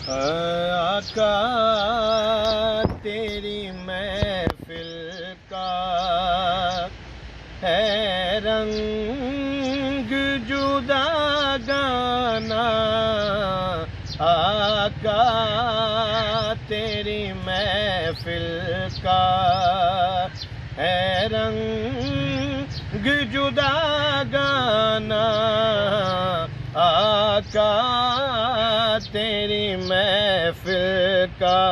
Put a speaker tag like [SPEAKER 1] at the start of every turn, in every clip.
[SPEAKER 1] آقا تیری محفل کا ہے رنگ جدا گانا، آقا تیری محفل کا ہے رنگ جدا گانا، آقا تیری محفل کا،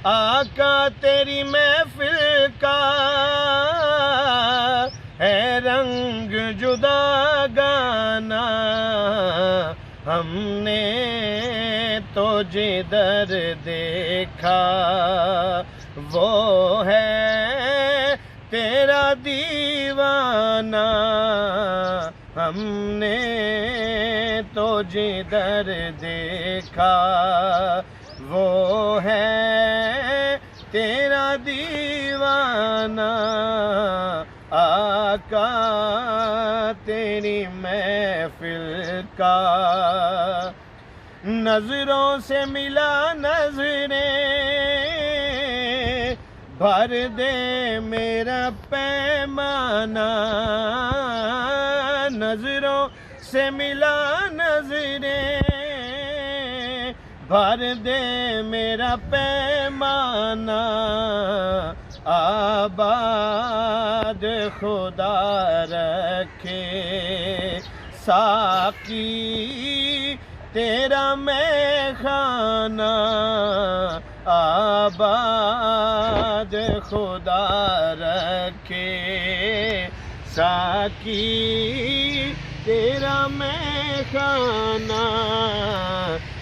[SPEAKER 1] آقا تیری محفل کا ہے رنگ جدا گانا، ہم نے تو جدھر دیکھا وہ ہے تیرا دیوانہ، ہم نے تو جدھر دیکھا وہ ہے تیرا دیوانہ، آقا تیری محفل کا، نظروں سے ملا نظریں بھر دے میرا پیمانہ، نظروں سے ملا نظریں بھر دے میرا پیمانہ، آباد خدا رکھے ساقی تیرا میخانہ، آباد خدا رکھے ساقی تیرا میخانہ،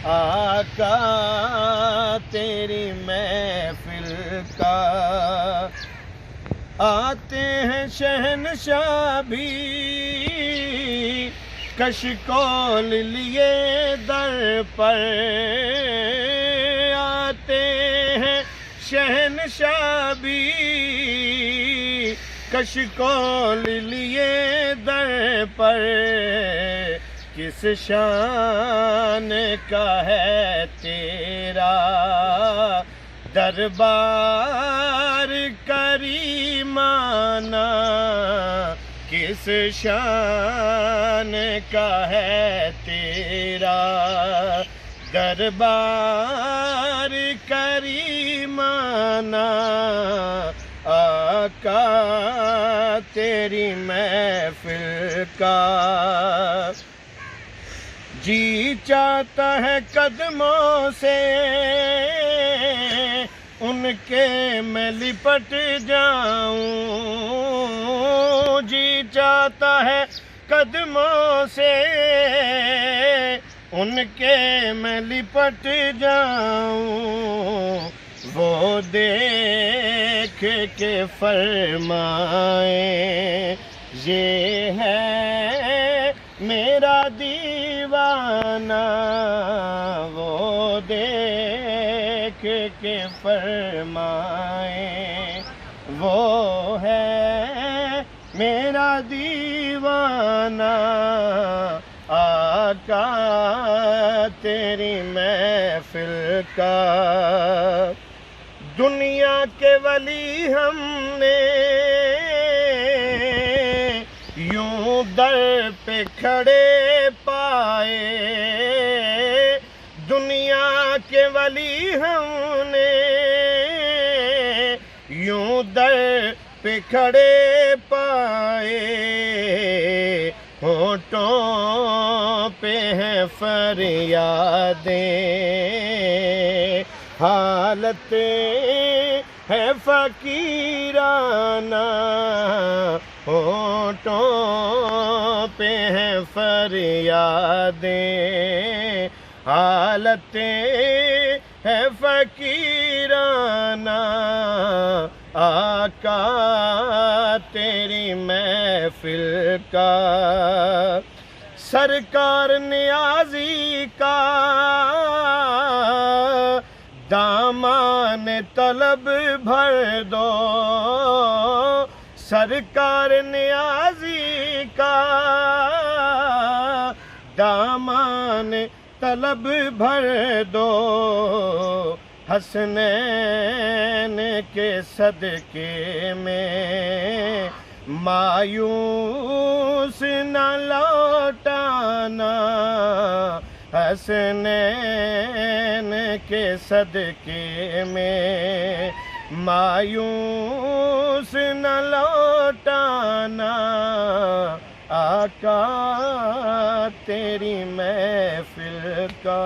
[SPEAKER 1] آقا تیری محفل کا، آتے ہیں شہنشاہ بھی کشکول لیے در پر، آتے ہیں شہنشاہ بھی کشکول لیے در پر، کس شان کا ہے تیرا دربار کریمانہ، کس شان کا ہے تیرا دربار کریمانہ، آقا تیری محفل کا، جی چاہتا ہے قدموں سے ان کے میں لپٹ جاؤں، جی چاہتا ہے قدموں سے ان کے میں لپٹ جاؤں، وہ دیکھ کے فرمائیں یہ ہے میرا دیوانہ، وہ دیکھ کے فرمائیں وہ ہے میرا دیوانہ، آقا تیری محفل کا، دنیا کے ولی ہم نے یوں در پہ کھڑے پائے، دنیا کے ولی ہم نے یوں در پہ کھڑے پائے، ہونٹوں پہ ہیں فریادیں، حالت ہے فقیرانہ، ہونٹوں پہ ہیں فریادیں، حالت ہے فقیرانہ، آقا تیری محفل کا، سرکار نیازی کا دامان طلب بھر دو، سرکار نیازی کا دامان طلب بھر دو حسنین کے صدقے میں مایوس نہ لوٹانا حسنین کے صدقے میں مایوس نہ لوٹانا آقا تیری محفل کا